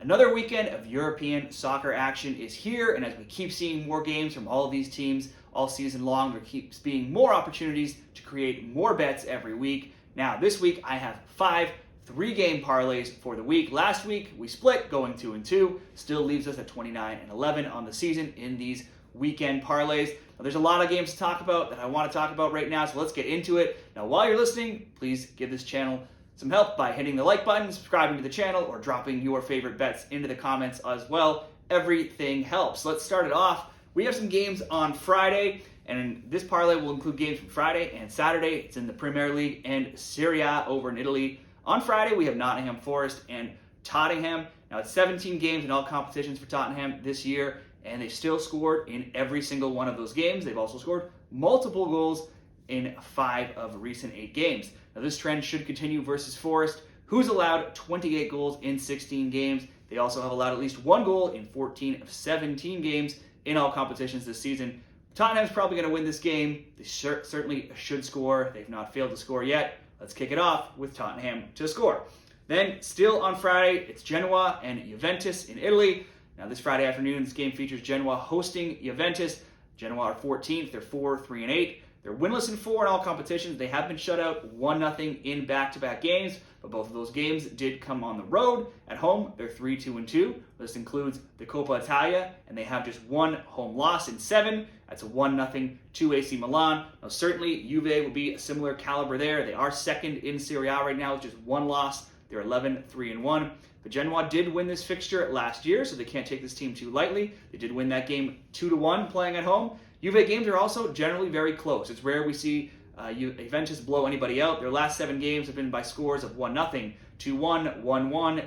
Another weekend of European soccer action is here, and as we keep seeing more games from all of these teams all season long, there keeps being more opportunities to create more bets every week. Now, this week I have 5 3-game parlays for the week. Last week we split, going 2-2, still leaves us at 29-11 on the season in these weekend parlays. Now, there's a lot of games to talk about that I want to talk about right now, so let's get into it. Now, while you're listening, please give this channel some help by hitting the like button, subscribing to the channel, or dropping your favorite bets into the comments as well. Everything helps. Let's start it off. We have some games on Friday, and this parlay will include games from Friday and Saturday. It's in the Premier League and Serie A over in Italy. On Friday, we have Nottingham Forest and Tottenham. Now, it's 17 games in all competitions for Tottenham this year, and they've still scored in every single one of those games. They've also scored multiple goals in 5 of recent 8 games. Now, this trend should continue versus Forest, who's allowed 28 goals in 16 games. They also have allowed at least 1 goal in 14 of 17 games in all competitions this season. Tottenham's probably going to win this game. They certainly should score. They've not failed to score yet. Let's kick it off with Tottenham to score. Then, still on Friday, it's Genoa and Juventus in Italy. Now, this Friday afternoon, this game features Genoa hosting Juventus. Genoa are 14th. They're 4-3-8. They're winless in 4 in all competitions. They have been shut out 1-0 in back-to-back games, but both of those games did come on the road. At home, they're 3-2-2. This includes the Coppa Italia, and they have just 1 home loss in 7. That's a 1-0 to AC Milan. Now, certainly, Juve will be a similar caliber there. They are second in Serie A right now with just 1 loss. They're 11-3-1. But Genoa did win this fixture last year, so they can't take this team too lightly. They did win that game 2-1 playing at home. Juve games are also generally very close. It's rare we see Juventus blow anybody out. Their last 7 games have been by scores of 1-0, 2-1, 1-1,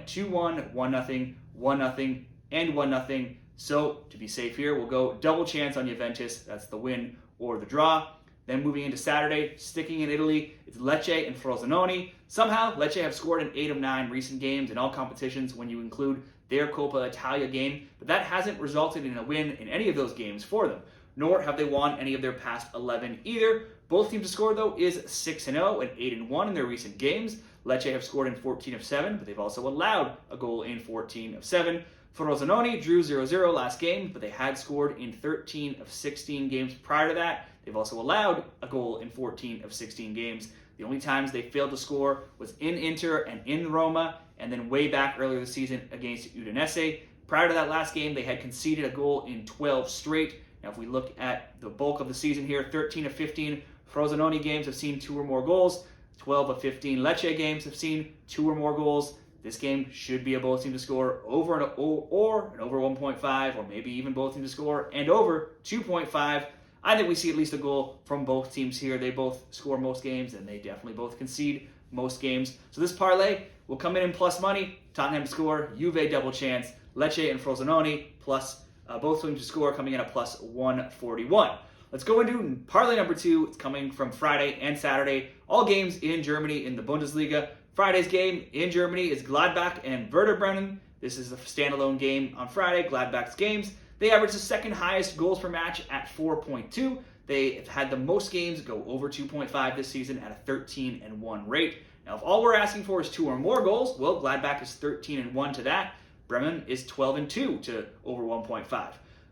2-1, 1-0, 1-0, and 1-0. So, to be safe here, we'll go double chance on Juventus. That's the win or the draw. Then moving into Saturday, sticking in Italy, it's Lecce and Frosinone. Somehow, Lecce have scored in 8 of 9 recent games in all competitions when you include their Coppa Italia game, but that hasn't resulted in a win in any of those games for them, nor have they won any of their past 11 either. Both teams to score, though, is 6-0 and 8-1 in their recent games. Lecce have scored in 14 of 7, but they've also allowed a goal in 14 of 7. Frosinone drew 0-0 last game, but they had scored in 13 of 16 games prior to that. They've also allowed a goal in 14 of 16 games. The only times they failed to score was in Inter and in Roma, and then way back earlier this season against Udinese. Prior to that last game, they had conceded a goal in 12 straight. Now, if we look at the bulk of the season here, 13 of 15 Frosinone games have seen 2 or more goals. 12 of 15 Lecce games have seen 2 or more goals. This game should be a both team to score over and over 1.5, or maybe even both teams to score and over 2.5. I think we see at least a goal from both teams here. They both score most games, and they definitely both concede most games. So this parlay will come in plus money. Tottenham to score, Juve double chance, Lecce and Frosinone plus both teams to score, coming in at plus 141. Let's go into parlay number 2. It's coming from Friday and Saturday. All games in Germany in the Bundesliga. Friday's game in Germany is Gladbach and Werder Bremen. This is a standalone game on Friday, Gladbach's games. They average the second highest goals per match at 4.2. They have had the most games go over 2.5 this season at a 13-1 rate. Now, if all we're asking for is 2 or more goals, well, Gladbach is 13-1 to that. Bremen is 12-2 to over 1.5.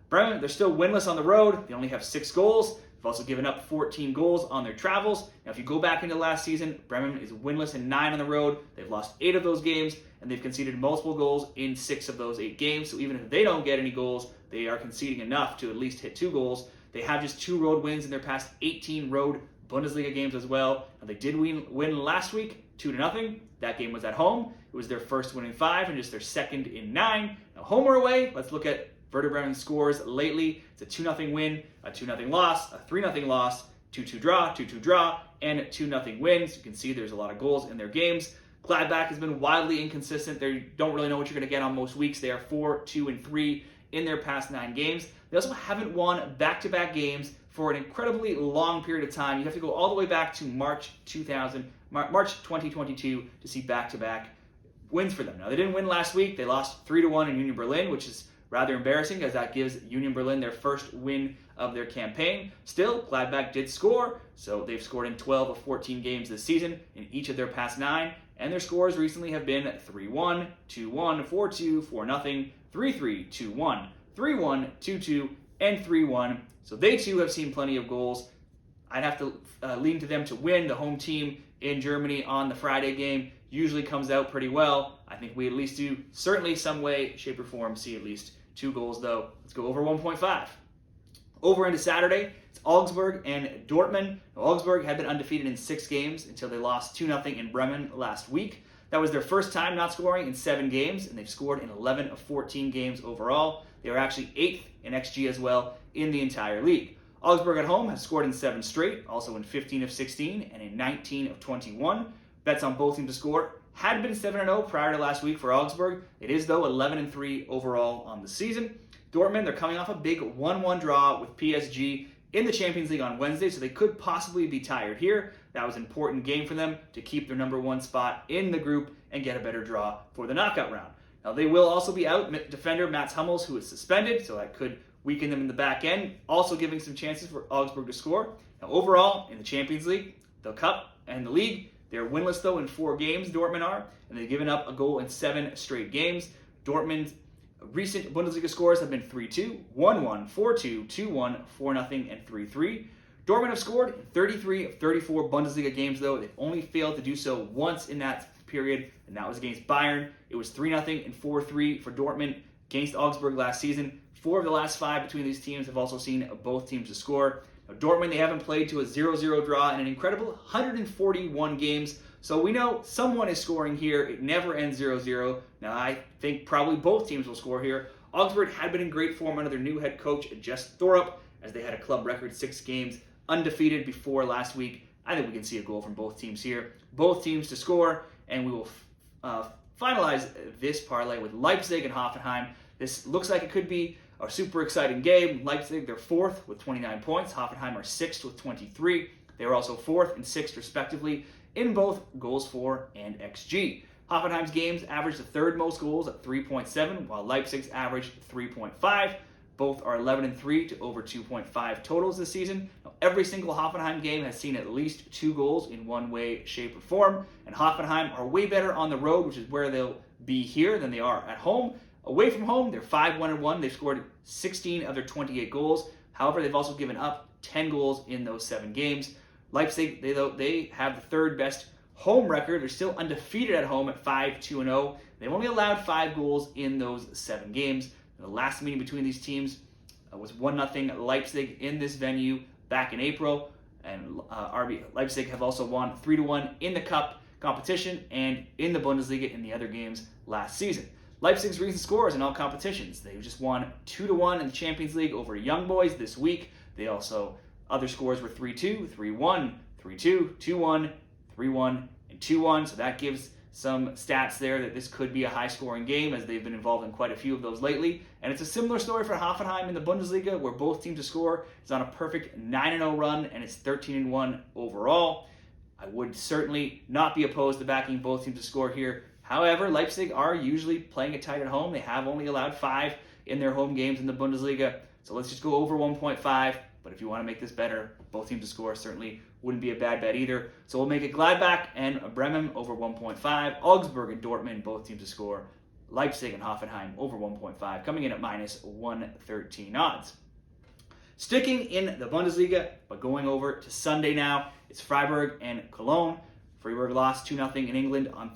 Bremen, they're still winless on the road. They only have 6 goals. They've also given up 14 goals on their travels. Now, if you go back into last season, Bremen is winless in 9 on the road. They've lost 8 of those games, and they've conceded multiple goals in 6 of those 8 games. So even if they don't get any goals, they are conceding enough to at least hit 2 goals. They have just 2 road wins in their past 18 road Bundesliga games as well. Now, they did win last week, 2-0. That game was at home. It was their first win in 5 and just their second in 9. Now, home or away, let's look at Werder Bremen scores lately. It's a 2-0 win, a 2-0 loss, a 3-0 loss, 2-2 draw, 2-2 draw, and 2-0 wins. You can see there's a lot of goals in their games. Gladbach has been wildly inconsistent. They don't really know what you're going to get on most weeks. They are 4-2-3 in their past 9 games. They also haven't won back-to-back games for an incredibly long period of time. You have to go all the way back to March 2022 to see back-to-back wins for them. Now, they didn't win last week. They lost 3-1 in Union Berlin, which is rather embarrassing, as that gives Union Berlin their first win of their campaign. Still, Gladbach did score, so they've scored in 12 of 14 games this season in each of their past 9, and their scores recently have been 3-1, 2-1, 4-2, 4-0, 3-3, 2-1, 3-1, 2-2, and 3-1. So they too have seen plenty of goals. I'd have to lean to them to win. The home team in Germany on the Friday game usually comes out pretty well. I think we at least do, certainly some way, shape, or form, see at least 2 goals though. Let's go over 1.5. Over into Saturday, it's Augsburg and Dortmund. Now, Augsburg had been undefeated in 6 games until they lost 2-0 in Bremen last week. That was their first time not scoring in 7 games, and they've scored in 11 of 14 games overall. They were actually 8th in XG as well in the entire league. Augsburg at home has scored in 7 straight, also in 15 of 16 and in 19 of 21. Bets on both teams to score had been 7-0 prior to last week for Augsburg. It is, though, 11-3 overall on the season. Dortmund, they're coming off a big 1-1 draw with PSG in the Champions League on Wednesday, so they could possibly be tired here. That was an important game for them to keep their number 1 spot in the group and get a better draw for the knockout round. Now, they will also be out defender Mats Hummels, who is suspended, so that could weaken them in the back end, also giving some chances for Augsburg to score. Now, overall, in the Champions League, the Cup, and the League, they're winless, though, in 4 games, Dortmund are, and they've given up a goal in 7 straight games. Dortmund's recent Bundesliga scores have been 3-2, 1-1, 4-2, 2-1, 4-0, and 3-3. Dortmund have scored in 33 of 34 Bundesliga games, though. They've only failed to do so once in that period, and that was against Bayern. It was 3-0 and 4-3 for Dortmund against Augsburg last season. 4 of the last 5 between these teams have also seen both teams to score. Now, Dortmund, they haven't played to a 0-0 draw in an incredible 141 games, so we know someone is scoring here. It never ends 0-0. Now, I think probably both teams will score here. Augsburg had been in great form under their new head coach, Jess Thorup, as they had a club record 6 games undefeated before last week. I think we can see a goal from both teams here. Both teams to score, and we will finalize this parlay with Leipzig and Hoffenheim. This looks like it could be a super exciting game. Leipzig, they're 4th with 29 points. Hoffenheim are 6th with 23. They are also 4th and 6th, respectively, in both goals for and XG. Hoffenheim's games averaged the 3rd most goals at 3.7, while Leipzig's averaged 3.5. Both are 11-3 to over 2.5 totals this season. Now, every single Hoffenheim game has seen at least 2 goals in one way, shape, or form, and Hoffenheim are way better on the road, which is where they'll be here, than they are at home. Away from home, they're 5-1-1. They've scored 16 of their 28 goals. However, they've also given up 10 goals in those 7 games. Leipzig, they have the 3rd best home record. They're still undefeated at home at 5-2-0. They've only allowed 5 goals in those 7 games. The last meeting between these teams was 1-0 Leipzig in this venue back in April. And RB Leipzig have also won 3-1 in the Cup competition and in the Bundesliga in the other games last season. Leipzig's recent scores in all competitions. They just won 2-1 in the Champions League over Young Boys this week. They also, other scores were 3-2, 3-1, 3-2, 2-1, 3-1, and 2-1. So that gives some stats there that this could be a high-scoring game, as they've been involved in quite a few of those lately. And it's a similar story for Hoffenheim in the Bundesliga, where both teams to score. It's on a perfect 9-0 run, and it's 13-1 overall. I would certainly not be opposed to backing both teams to score here. However, Leipzig are usually playing it tight at home. They have only allowed 5 in their home games in the Bundesliga. So let's just go over 1.5. But if you want to make this better, both teams to score certainly wouldn't be a bad bet either. So we'll make it Gladbach and Bremen over 1.5. Augsburg and Dortmund, both teams to score. Leipzig and Hoffenheim over 1.5, coming in at minus 113 odds. Sticking in the Bundesliga, but going over to Sunday now, it's Freiburg and Cologne. Freiburg lost 2-0 in England on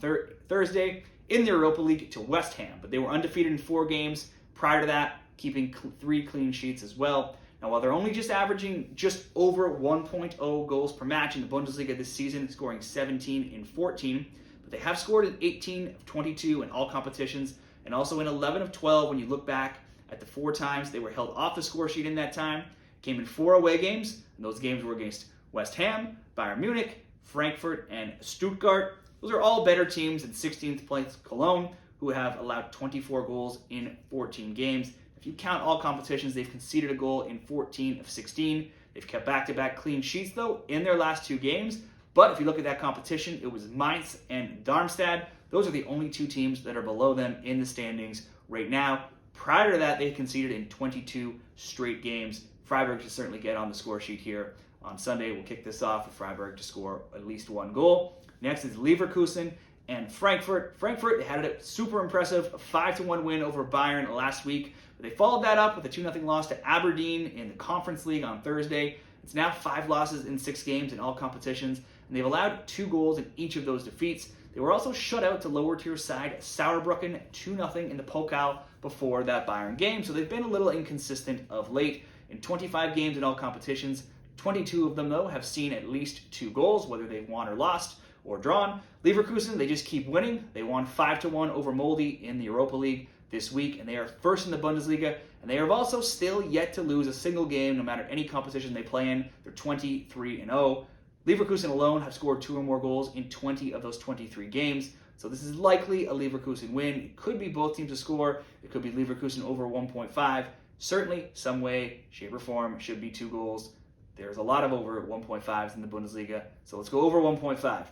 Thursday in the Europa League to West Ham, but they were undefeated in 4 games prior to that, keeping 3 clean sheets as well. Now, while they're only just averaging just over 1.0 goals per match in the Bundesliga this season, scoring 17 in 14, but they have scored in 18 of 22 in all competitions, and also in 11 of 12 when you look back at the 4 times they were held off the score sheet in that time. Came in 4 away games, and those games were against West Ham, Bayern Munich, Frankfurt, and Stuttgart. Those are all better teams than 16th place Cologne, who have allowed 24 goals in 14 games. If you count all competitions, they've conceded a goal in 14 of 16. They've kept back-to-back clean sheets, though, in their last 2 games. But if you look at that competition, it was Mainz and Darmstadt. Those are the only 2 teams that are below them in the standings right now. Prior to that, they conceded in 22 straight games. Freiburg should certainly get on the score sheet here. On Sunday, we'll kick this off with Freiburg to score at least 1 goal. Next is Leverkusen and Frankfurt. Frankfurt, they had a super impressive 5-1 win over Bayern last week. But they followed that up with a 2-0 loss to Aberdeen in the Conference League on Thursday. It's now 5 losses in 6 games in all competitions, and they've allowed 2 goals in each of those defeats. They were also shut out to lower tier side Saarbrücken 2-0 in the Pokal before that Bayern game, so they've been a little inconsistent of late. In 25 games in all competitions, 22 of them, though, have seen at least 2 goals, whether they've won or lost or drawn. Leverkusen, they just keep winning. They won 5-1 over Molde in the Europa League this week, and they are first in the Bundesliga, and they have also still yet to lose a single game no matter any competition they play in. They're 23-0. Leverkusen alone have scored 2 or more goals in 20 of those 23 games. So this is likely a Leverkusen win. It could be both teams to score. It could be Leverkusen over 1.5. Certainly, some way, shape, or form, should be 2 goals. There's a lot of over 1.5s in the Bundesliga. So let's go over 1.5.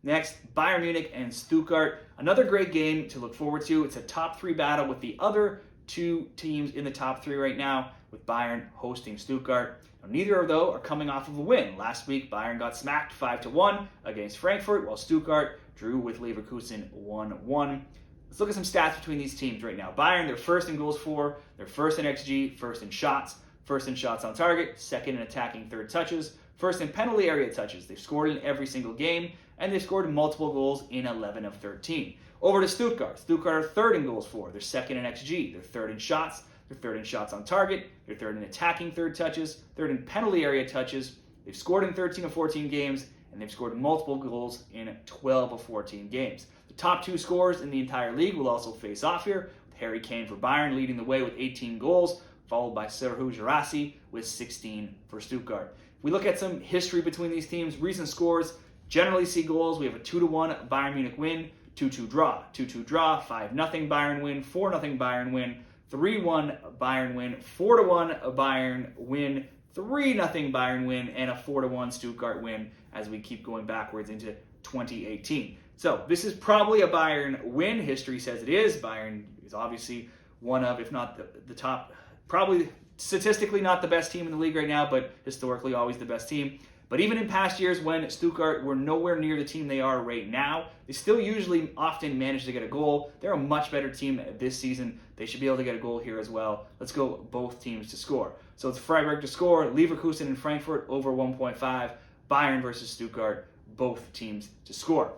Next, Bayern Munich and Stuttgart. Another great game to look forward to. It's a top 3 battle with the other 2 teams in the top 3 right now, with Bayern hosting Stuttgart. Now, neither of those are coming off of a win. Last week, Bayern got smacked 5-1 against Frankfurt, while Stuttgart drew with Leverkusen 1-1. Let's look at some stats between these teams right now. Bayern, they're first in goals for, they're first in XG, first in shots on target, second in attacking third touches, first in penalty area touches. They've scored in every single game, and they've scored multiple goals in 11 of 13. Over to Stuttgart. Stuttgart are third in goals for, they're second in XG, they're third in shots, they're third in shots on target, they're third in attacking third touches, third in penalty area touches. They've scored in 13 of 14 games, and they've scored multiple goals in 12 of 14 games. The top 2 scorers in the entire league will also face off here, with Harry Kane for Bayern leading the way with 18 goals, followed by Serhou Guirassy with 16 for Stuttgart. If we look at some history between these teams, recent scores generally see goals. We have a 2-1 Bayern Munich win, 2-2 draw, 2-2 draw, 5-0 Bayern win, 4-0 Bayern win, 3-1 Bayern win, 4-1 Bayern win, 3-0 Bayern win, and a 4-1 Stuttgart win as we keep going backwards into 2018. So this is probably a Bayern win. History says it is. Bayern is obviously one of, if not the top, probably statistically not the best team in the league right now, but historically always the best team. But even in past years when Stuttgart were nowhere near the team they are right now, they still usually often manage to get a goal. They're a much better team this season. They should be able to get a goal here as well. Let's go both teams to score. So it's Freiburg to score, Leverkusen and Frankfurt over 1.5, Bayern versus Stuttgart, both teams to score.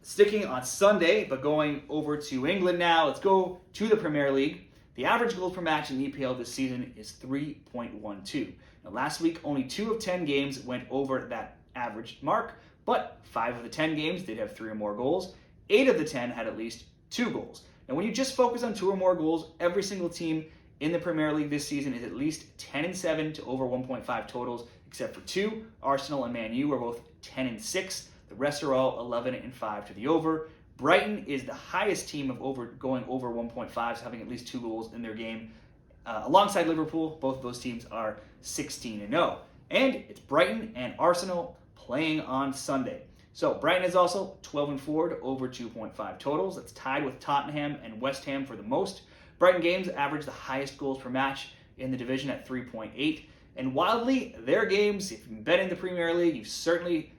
Sticking on Sunday, but going over to England now, let's go to the Premier League. The average goals per match in the EPL this season is 3.12. Now, last week, only 2 of 10 games went over that average mark, but 5 of the 10 games did have 3 or more goals. 8 of the 10 had at least 2 goals. Now, when you just focus on 2 or more goals, every single team in the Premier League this season is at least 10-7 to over 1.5 totals, except for 2. Arsenal and Man U are both 10-6. The rest are all 11-5 to the over. Brighton is the highest team of going over 1.5s, having at least 2 goals in their game. Alongside Liverpool, both of those teams are 16-0. And it's Brighton and Arsenal playing on Sunday. So Brighton is also 12-4 to over 2.5 totals. That's tied with Tottenham and West Ham for the most. Brighton games average the highest goals per match in the division at 3.8. And wildly, their games, if you've been in the Premier League, you certainly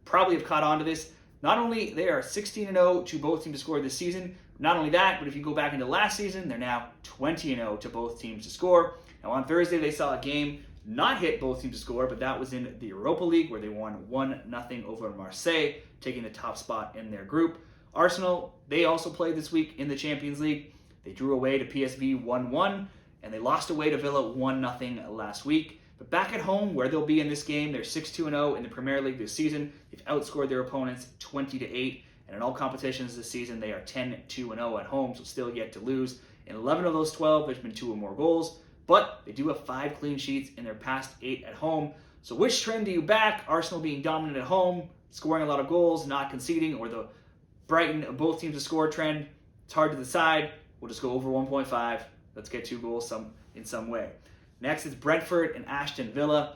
probably have caught on to this. Not only they are 16-0 to both teams to score this season, not only that, but if you go back into last season, they're now 20-0 to both teams to score. Now on Thursday, they saw a game not hit both teams to score, but that was in the Europa League where they won 1-0 over Marseille, taking the top spot in their group. Arsenal, they also played this week in the Champions League. They drew away to PSV 1-1, and they lost away to Villa 1-0 last week. But back at home, where they'll be in this game, they're 6-2-0 in the Premier League this season. They've outscored their opponents 20-8, and in all competitions this season, they are 10-2-0 at home, so still yet to lose. In 11 of those 12, there's been 2 or more goals, but they do have 5 clean sheets in their past 8 at home. So which trend do you back? Arsenal being dominant at home, scoring a lot of goals, not conceding, or the Brighton, both teams to score trend? It's hard to decide. We'll just go over 1.5. Let's get 2 goals in some way. Next is Brentford and Aston Villa.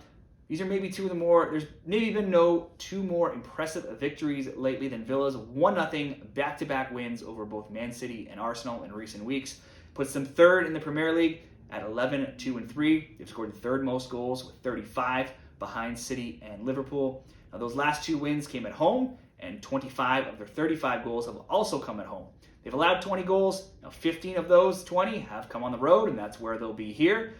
These are maybe 2 of the more, there's maybe been no 2 more impressive victories lately than Villa's 1-0 back-to-back wins over both Man City and Arsenal in recent weeks. Puts them 3rd in the Premier League at 11-2-3. They've scored the 3rd most goals with 35 behind City and Liverpool. Now those last 2 wins came at home, and 25 of their 35 goals have also come at home. They've allowed 20 goals. Now 15 of those 20 have come on the road, and that's where they'll be here.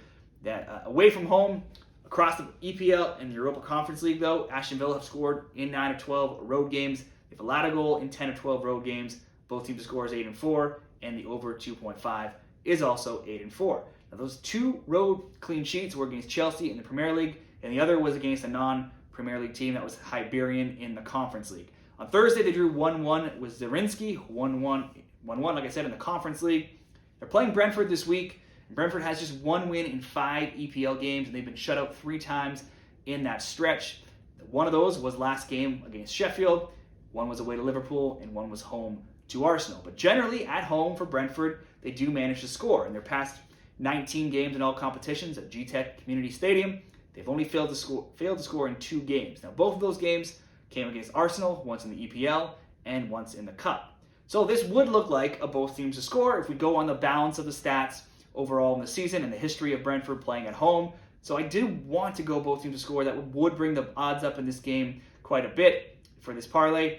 Away from home, across the EPL and the Europa Conference League, though, Aston Villa have scored in 9 of 12 road games. They've allowed a goal in 10 of 12 road games. Both teams' score is 8 and 4, and the over 2.5 is also 8 and 4. Now, those 2 road clean sheets were against Chelsea in the Premier League, and the other was against a non-Premier League team that was Hibernian in the Conference League. On Thursday, they drew 1-1 with Zrinski, 1-1, like I said, in the Conference League. They're playing Brentford this week. Brentford has just 1 win in 5 EPL games, and they've been shut out 3 times in that stretch. One of those was last game against Sheffield. One was away to Liverpool, and one was home to Arsenal. But generally, at home for Brentford, they do manage to score. In their past 19 games in all competitions at GTEC Community Stadium, they've only failed to score in 2 games. Now, both of those games came against Arsenal, once in the EPL and once in the Cup. So this would look like a both teams to score if we go on the balance of the stats overall in the season and the history of Brentford playing at home. So I did want to go both teams to score. That would bring the odds up in this game quite a bit for this parlay.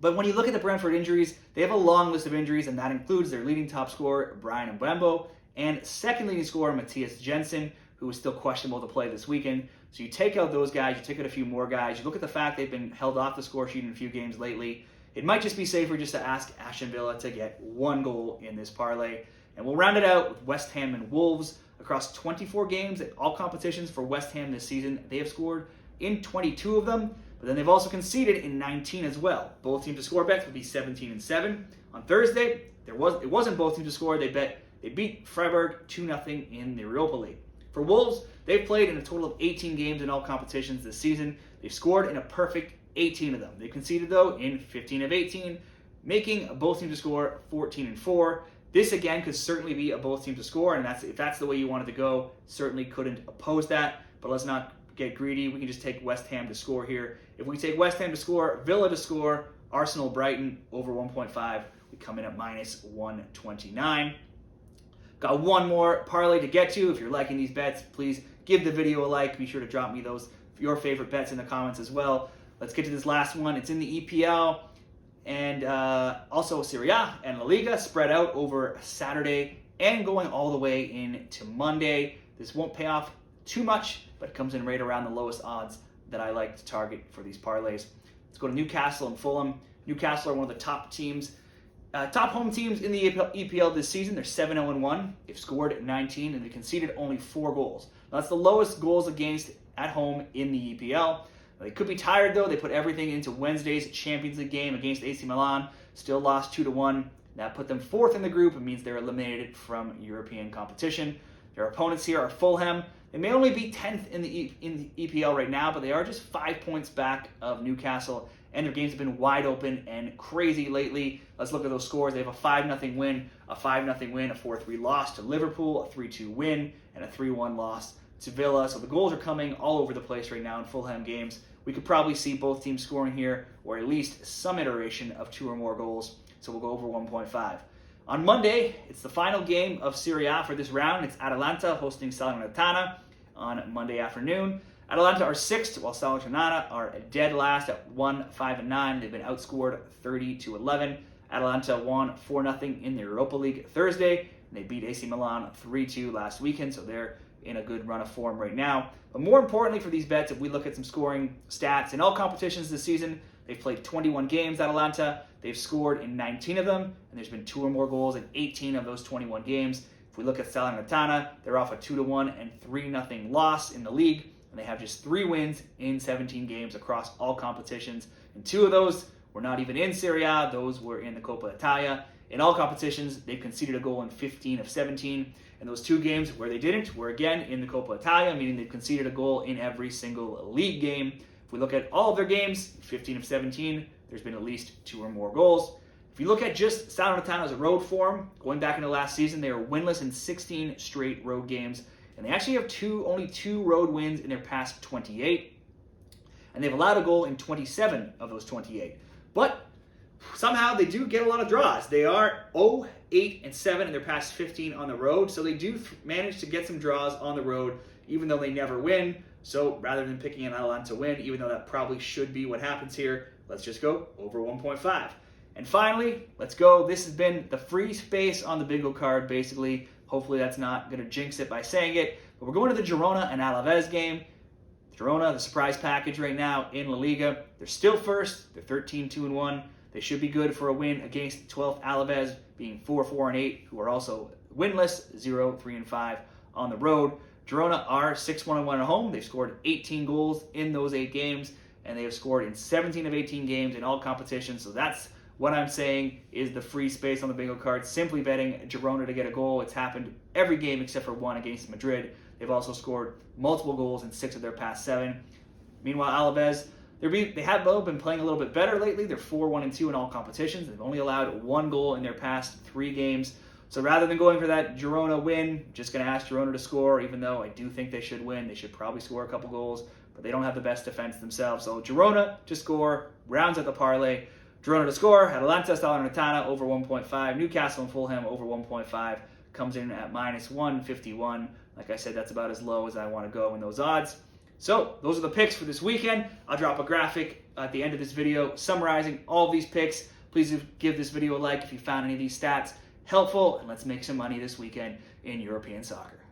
But when you look at the Brentford injuries, they have a long list of injuries, and that includes their leading top scorer, Brian Mbembo, and second leading scorer, Matthias Jensen, who is still questionable to play this weekend. So you take out those guys, you take out a few more guys, you look at the fact they've been held off the score sheet in a few games lately. It might just be safer just to ask Aston Villa to get 1 goal in this parlay. And we'll round it out with West Ham and Wolves. Across 24 games at all competitions for West Ham this season, they have scored in 22 of them, but then they've also conceded in 19 as well. Both teams to score bets would be 17 and 7. On Thursday, it wasn't both teams to score. They beat Freiburg 2-0 in the Europa League. For Wolves, they've played in a total of 18 games in all competitions this season. They've scored in a perfect 18 of them. They've conceded, though, in 15 of 18, making both teams to score 14 and 4. This, again, could certainly be a both teams to score, and if that's the way you wanted to go, certainly couldn't oppose that. But let's not get greedy. We can just take West Ham to score here. If we take West Ham to score, Villa to score, Arsenal, Brighton, over 1.5, we come in at minus 129. Got one more parlay to get to. If you're liking these bets, please give the video a like. Be sure to drop me your favorite bets in the comments as well. Let's get to this last one. It's in the EPL. And also Serie A and La Liga spread out over Saturday and going all the way into Monday. This won't pay off too much, but it comes in right around the lowest odds that I like to target for these parlays. Let's go to Newcastle and Fulham. Newcastle are one of the top home teams in the EPL this season. They're 7-0-1. They've scored 19 and they conceded only 4 goals. Now, that's the lowest goals against at home in the EPL. They could be tired, though. They put everything into Wednesday's Champions League game against AC Milan. Still lost 2-1. That put them 4th in the group. It means they're eliminated from European competition. Their opponents here are Fulham. They may only be 10th in the EPL right now, but they are just 5 points back of Newcastle, and their games have been wide open and crazy lately. Let's look at those scores. They have a 5-0 win, a 5-0 win, a 4-3 loss to Liverpool, a 3-2 win, and a 3-1 loss to Villa. So the goals are coming all over the place right now in Fulham games. We could probably see both teams scoring here, or at least some iteration of 2 or more goals. So we'll go over 1.5. On Monday, it's the final game of Serie A for this round. It's Atalanta hosting Salernitana on Monday afternoon. Atalanta are 6th, while Salernitana are dead last at 1-5-9. They've been outscored 30-11. Atalanta won 4-0 in the Europa League Thursday, and they beat AC Milan 3-2 last weekend, so they're in a good run of form right now. But more importantly for these bets, if we look at some scoring stats in all competitions this season, they've played 21 games, Atalanta. They've scored in 19 of them, and there's been 2 or more goals in 18 of those 21 games. If we look at Salernitana, they're off a 2-1 and 3-0 loss in the league, and they have just 3 wins in 17 games across all competitions. And 2 of those were not even in Serie A. Those were in the Coppa Italia. In all competitions, they've conceded a goal in 15 of 17. And those 2 games where they didn't were again in the Coppa Italia, meaning they've conceded a goal in every single league game. If we look at all of their games, 15 of 17, there's been at least 2 or more goals. If you look at just Salernitana's road form, going back into last season, they are winless in 16 straight road games. And they actually have only 2 road wins in their past 28. And they've allowed a goal in 27 of those 28. But somehow they do get a lot of draws. They are 0-8-7 in their past 15 on the road. So they do manage to get some draws on the road, even though they never win. So rather than picking an Atalanta to win, even though that probably should be what happens here, let's just go over 1.5. And finally, let's go. This has been the free space on the bingo card, basically. Hopefully that's not going to jinx it by saying it. But we're going to the Girona and Alaves game. Girona, the surprise package right now in La Liga. They're still first. They're 13-2-1. They should be good for a win against 12th Alaves, being 4-4-8, who are also winless, 0-3-5 on the road. Girona are 6-1-1 at home. They've scored 18 goals in those 8 games, and they have scored in 17 of 18 games in all competitions. So that's what I'm saying is the free space on the bingo card. Simply betting Girona to get a goal. It's happened every game except for one against Madrid. They've also scored multiple goals in 6 of their past 7. Meanwhile, Alaves, they have been playing a little bit better lately. They're 4-1-2 in all competitions. They've only allowed 1 goal in their past 3 games. So rather than going for that Girona win, just going to ask Girona to score, even though I do think they should win. They should probably score a couple goals, but they don't have the best defense themselves. So Girona to score, rounds out the parlay. Girona to score, Atalanta, Salernitana over 1.5, Newcastle and Fulham over 1.5, comes in at minus 151. Like I said, that's about as low as I want to go in those odds. So those are the picks for this weekend. I'll drop a graphic at the end of this video summarizing all of these picks. Please give this video a like if you found any of these stats helpful, and let's make some money this weekend in European soccer.